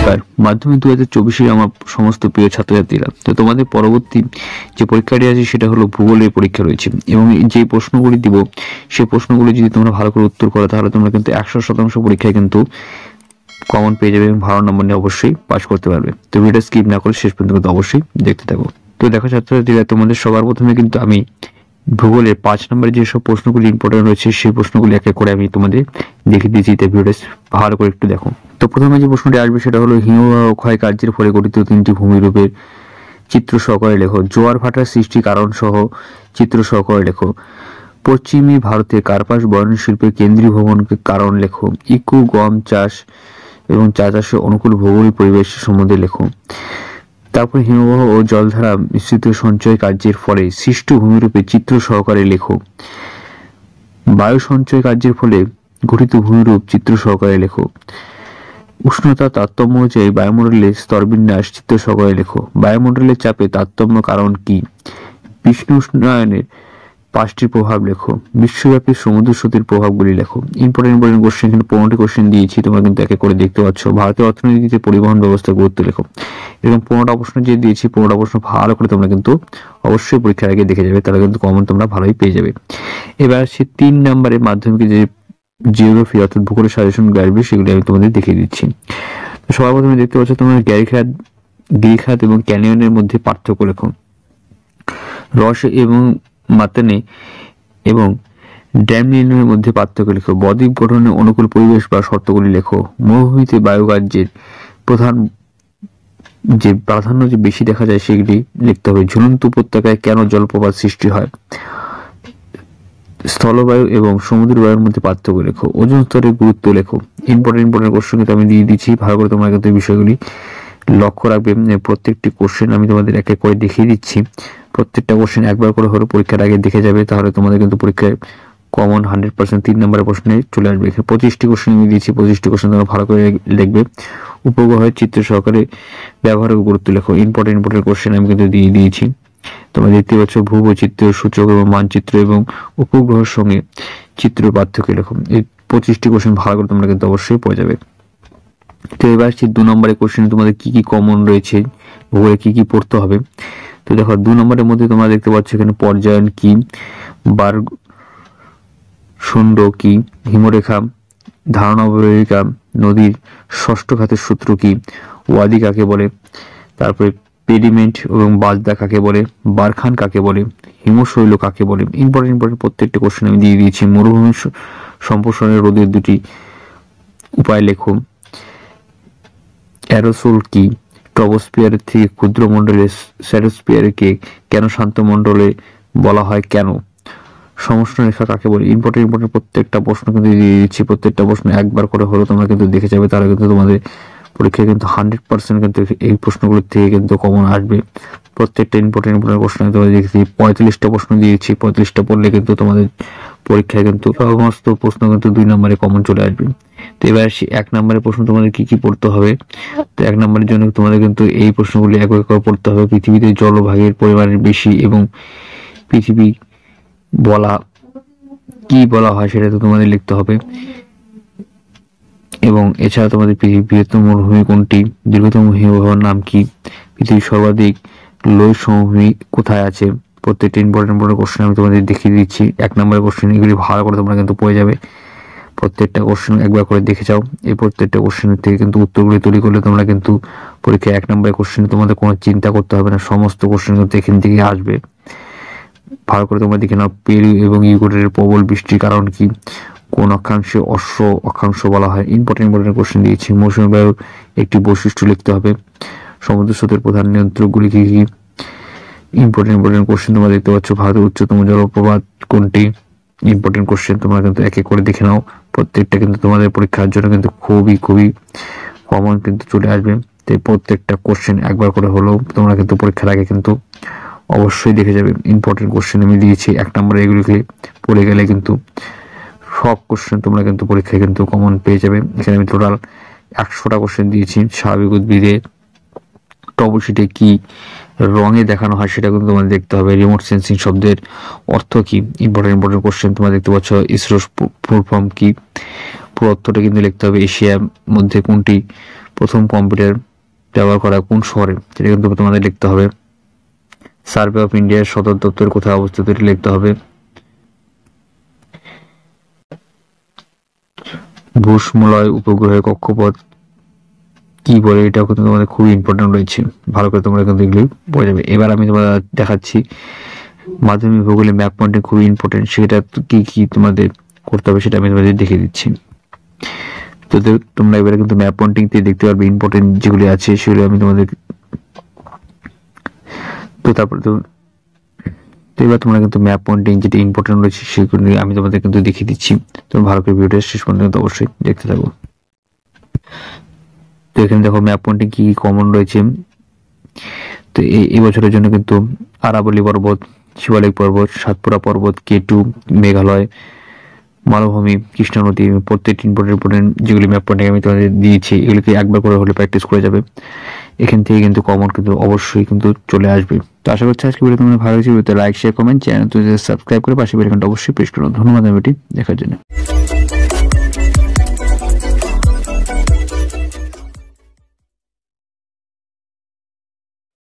নমস্কার, মাধ্যমিক 2024 আমার সমস্ত প্রিয় ছাত্রছাত্রীরা। তো তোমাদের পরবর্তী যে পরীক্ষাটি আছে সেটা হলো ভূগোলের পরীক্ষা রয়েছে, এবং যে প্রশ্নগুলি দিব সেই প্রশ্নগুলি যদি তোমরা ভালো করে উত্তর করো তাহলে তোমরা কিন্তু 100% পরীক্ষায় কিন্তু কমন পেয়ে যাবে এবং ভালো নম্বর নিয়ে অবশ্যই পাস করতে পারবে। তো ভিডিও স্কিপ না করে শেষ পর্যন্ত কিন্তু অবশ্যই দেখতে থাকো। তো দেখো ছাত্রছাত্রীরা, তোমাদের সবার প্রথমে কিন্তু আমি ভূগোলের 5 নম্বরের যেসব প্রশ্নগুলি ইম্পর্টেন্ট রয়েছে সেই প্রশ্নগুলি এক এক করে আমি তোমাদের দেখে দিয়েছি, তাই ভিডিওটা ভালো করে একটু দেখো। তো প্রথমে যে প্রশ্নটি আসবে সেটা হলো হিমবাহ ক্ষয় কার্যের ফলে গঠিত 3টি ভূমিরূপের চিত্র সহকারে লেখো। জোয়ার ভাটার সৃষ্টি কারণ সহ চিত্র সহকারে লেখো। পশ্চিমী ভারতে কার্পাস বয়ন শিল্পের কেন্দ্রীয় ভবনকে কারণ লেখো। ইকু গম চাষ এবং চা চাষের অনুকূল ভৌগোলিক পরিবেশ সম্বন্ধে লেখো। তারপর হিমবাহ ও জলধারা মিশ্রিত সঞ্চয় কার্যের ফলে সৃষ্ট ভূমিরূপে চিত্র সহকারে লেখো। বায়ু সঞ্চয় কার্যের ফলে গঠিত ভূমিরূপ চিত্র সহকারে লেখো। উষ্ণতা তারতম্য অনুযায়ী বায়ুমণ্ডলের স্তরবিন্যাস চিত্র সহকারে লেখো। বায়ুমণ্ডলের চাপে তারতম্য কারণ কি? বিষ্ণু উষ্ণায়নের 5টির প্রভাব লেখো। বিশ্বব্যাপী সমুদ্র স্রোতের প্রভাবগুলি লেখো। ইম্পর্টেন্ট কোশ্চেন, এখানে 15টি কোশ্চেন দিয়েছি, তোমরা কিন্তু একে করে দেখতে পাচ্ছ। ভারতীয় অর্থনীতিতে পরিবহন ব্যবস্থার গুরুত্ব লেখো। এরকম 15টা প্রশ্ন যে দিয়েছি, 15টা প্রশ্ন ভালো করে তোমরা কিন্তু অবশ্যই পরীক্ষার আগে দেখে যাবে, তাহলে কিন্তু কমন তোমরা ভালোই পেয়ে যাবে। এবার সে 3 নম্বরের মাধ্যমিকে যে জিওগ্রাফি অর্থাৎ ভূগোলের সাজেশন আসবে সেগুলি আমি তোমাদের দেখিয়ে দিচ্ছি। তো সবার প্রথমে দেখতে পাচ্ছ তোমরা গিরিখাত এবং ক্যানিয়নের মধ্যে পার্থক্য লেখো। রস এবং মাতানে এবং ড্যাম নির্মাণের মধ্যে পার্থক্য লেখো। বদ্বীপ গঠনের অনুকূল পরিবেশ বা শর্তগুলি লেখো। মরুভূমিতে বায়ুকার্যের প্রধান যে প্রাধান্য যে বেশি দেখা যায় সেগুলি লিখতে হবে। ঝুলন্ত উপত্যকায় কেন জলপ্রপাত সৃষ্টি হয়? স্থলবায়ু এবং সমুদ্র বায়ুর মধ্যে পার্থক্য লেখো। ওজোন স্তরের গুরুত্ব লেখো। ইম্পর্টেন্ট কোশ্চেন কিন্তু আমি দিয়ে দিচ্ছি, ভালো করে তোমরা কিন্তু এই বিষয়গুলি লক্ষ্য রাখবে। প্রত্যেকটি কোশ্চেন আমি তোমাদের এক এক করে দেখিয়ে দিচ্ছি। প্রত্যেকটা কোশ্চেন একবার করে হলো পরীক্ষার আগে দেখে যাবে, তাহলে তোমাদের কিন্তু পরীক্ষায় কমন 100% 3 নম্বরের প্রশ্নে চলে আসবে। এখানে 25টি কোশ্চেন আমি দিয়েছি, 25টি কোশ্চেন তোমরা ভালো করে লিখবে। উপগ্রহের চিত্র সহকারে ব্যবহারের গুরুত্ব লেখো। ইম্পর্টেন্ট কোশ্চেন আমি কিন্তু দিয়ে দিয়েছি। তোমরা দেখতে পাচ্ছ ভূবৈচিত্র সূচক এবং মানচিত্র এবং উপগ্রহের সঙ্গে চিত্র পার্থক্য লেখো। এই 25টি কোশ্চেন ভালো করে তোমরা কিন্তু অবশ্যই পেয়ে যাবে। তো এবার আসছি 2 নম্বরের কোশ্চেনে তোমাদের কি কি কমন রয়েছে, ভূগোলে কি কি পড়তে হবে। তো দেখো 2 নম্বরের মধ্যে তোমরা দেখতে পাচ্ছ এখানে পর্যায়ন কি, বারগন্ড কি, হিমরেখা, ধারণা অববাহিকা, নদীর ষষ্ঠ ঘাতের সূত্র কি, ওয়াদি কাকে বলে, তারপরে পেডিমেন্ট এবং বাজদা কাকে বলে, বারখান কাকে বলে, হিমশৈল কাকে বলে। ইম্পর্টেন্ট প্রত্যেকটা কোশ্চেন আমি দিয়ে দিয়েছি। মরুভূমি সম্প্রসারণের রোধের 2টি উপায় লেখো। অ্যারোসোল কি, ট্রপোস্ফিয়ারের থেকে ক্ষুদ্র মণ্ডলে স্ট্র্যাটোস্ফিয়ারকে কেন শান্ত মণ্ডলে বলা হয়, কেন? সমষ্ণ রেখা কাকে বলে। ইম্পর্টেন্ট প্রত্যেকটা প্রশ্ন কিন্তু দিয়ে দিচ্ছি। প্রত্যেকটা প্রশ্ন একবার করে হলো তোমরা কিন্তু দেখে যাবে, তাহলে কিন্তু তোমাদের পরীক্ষায় কিন্তু 100% কিন্তু এই প্রশ্নগুলোর থেকে কিন্তু কমন আসবে। প্রত্যেকটা ইম্পর্টেন্ট প্রশ্ন তোমাদের দেখেছি। 45টা প্রশ্ন দিয়েছি, 45টা পড়লে কিন্তু তোমাদের পরীক্ষায় কিন্তু সমস্ত প্রশ্ন কিন্তু 2 নম্বরে কমন চলে আসবে। তো এবার 1 নম্বরের প্রশ্ন তোমাদের কি কি পড়তে হবে। তো 1 নম্বরের জন্য তোমাদের কিন্তু এই প্রশ্নগুলি এক এক করে পড়তে হবে। পৃথিবীতে জলভাগের পরিমাণের বেশি এবং পৃথিবী কি বলা হয় সেটা তো তোমাদের লিখতে হবে। এবং এছাড়া তোমাদের পৃথিবীর বৃহত্তম মরুভূমি কোনটি, দীর্ঘতম হিমবাহের নাম কি, পৃথিবীর সর্বাধিক লোহিত সমভূমি কোথায় আছে। প্রত্যেকটা ইম্পর্টেন্ট কোশ্চেন আমি তোমাদের দেখিয়ে দিচ্ছি। 1 নম্বরের কোশ্চেন এগুলি ভালো করে তোমরা কিন্তু পেয়ে যাবে। প্রত্যেকটা কোশ্চেন একবার করে দেখে যাও। এই প্রত্যেকটা কোশ্চেনের থেকে কিন্তু উত্তরগুলি তৈরি করলে তোমরা কিন্তু পরীক্ষায় 1 নম্বরের কোশ্চেনে তোমাদের কোনো চিন্তা করতে হবে না, সমস্ত কোশ্চেন কিন্তু এখান থেকে আসবে। ভালো করে তোমরা দেখে নাও। পেরু এবং ইউক্রেনের প্রবল বৃষ্টির কারণ কি, কোন অক্ষাংশে অক্ষাংশ বলা হয়। ইম্পর্টেন্ট কোশ্চেন দিয়েছি। মৌসুমী বায়ুর একটি বৈশিষ্ট্য লিখতে হবে। সমুদ্র স্রোতের প্রধান নিয়ন্ত্রকগুলি কি কি। ইম্পর্টেন্ট কোশ্চেন তোমরা দেখতে পাচ্ছ। ভারতের উচ্চতম জলপ্রপাত কোনটি। ইম্পর্টেন্ট কোশ্চেন তোমরা কিন্তু এক এক করে দেখে নাও। প্রত্যেকটা কিন্তু তোমাদের পরীক্ষার জন্য কিন্তু খুবই কমন কিন্তু চলে আসবে। তো প্রত্যেকটা কোশ্চেন একবার করে হলেও তোমরা কিন্তু পরীক্ষার আগে কিন্তু অবশ্যই দেখে যাবে। ইম্পর্টেন্ট কোশ্চেন আমি দিয়েছি 1 নম্বরে, এগুলিকে পড়ে গেলে কিন্তু সব কোশ্চেন তোমরা কিন্তু পরীক্ষায় কিন্তু কমন পেয়ে যাবে। এখানে আমি টোটাল 100টা কোশ্চেন দিয়েছি। স্বাভাবিক উদ্ভিদে টপোশিটে কি রঙে দেখানো হয় সেটা কিন্তু তোমাদের দেখতে হবে। রিমোট সেন্সিং শব্দের অর্থ কি। ইম্পর্টেন্ট কোশ্চেন তোমরা দেখতে পাচ্ছ। ইসরোর ফুল ফর্ম কি, পুরো অর্থটা কিন্তু লিখতে হবে। এশিয়ার মধ্যে কোনটি প্রথম কম্পিউটার ব্যবহার করা কোন শহরে, সেটা কিন্তু তোমাদের লিখতে হবে। সার্ভে অফ ইন্ডিয়ার সদর দপ্তর কোথায় অবস্থিত, এটি লিখতে হবে। ভূসমলয় উপগ্রহের কক্ষপথ কি বলে, এটাও কিন্তু তোমাদের খুবই ইম্পর্টেন্ট রয়েছে, ভালো করে তোমরা কিন্তু এগুলি পড়ে যাবে। এবার আমি তোমাদের দেখাচ্ছি মাধ্যমিক ভূগোলে ম্যাপ পয়েন্টিং খুবই ইম্পর্টেন্ট, সেটা কি কি তোমাদের করতে হবে সেটা আমি তোমাদের দেখিয়ে দিচ্ছি। তো তোমরা এবারে কিন্তু ম্যাপ পয়েন্টিং তে দেখতে পারবে ইম্পর্টেন্ট যেগুলি আছে সেগুলো আমি তোমাদের। তো তারপরে তো এবার তোমরা কিন্তু ম্যাপ পয়েন্টিং যেটা ইম্পর্টেন্ট রয়েছে সেগুলো আমি তোমাদের কিন্তু দেখিয়ে দিচ্ছি। তোমরা ভালো করে ভিডিওটা শেষ পর্যন্ত অবশ্যই দেখতে থাকো। তো এখানে দেখো ম্যাপ পয়েন্টিং কি কমন রয়েছে। তো এই বছরের জন্য কিন্তু আরাবলী পর্বত, শিবালিক পর্বত, সাতপুরা পর্বত, কেটু, মেঘালয়, মালভূমি, কৃষ্ণা নদী, প্রত্যেকটি ইম্পর্টেন্ট যেগুলি ম্যাপ পয়েন্টিং আমি তোমাদের দিয়েছি এগুলিকে একবার করে হলে প্র্যাকটিস করে যাবে। এখান থেকে কিন্তু কমন কিন্তু অবশ্যই কিন্তু চলে আসবে। তো আশা করছি আজকে ভিডিও তোমাদের ভালো লাগছে। Like, share, comment, channel subscribe করে পাশে বেল আইকনটা অবশ্যই প্রেস করুন। ধন্যবাদ ভিডিওটি দেখার জন্য।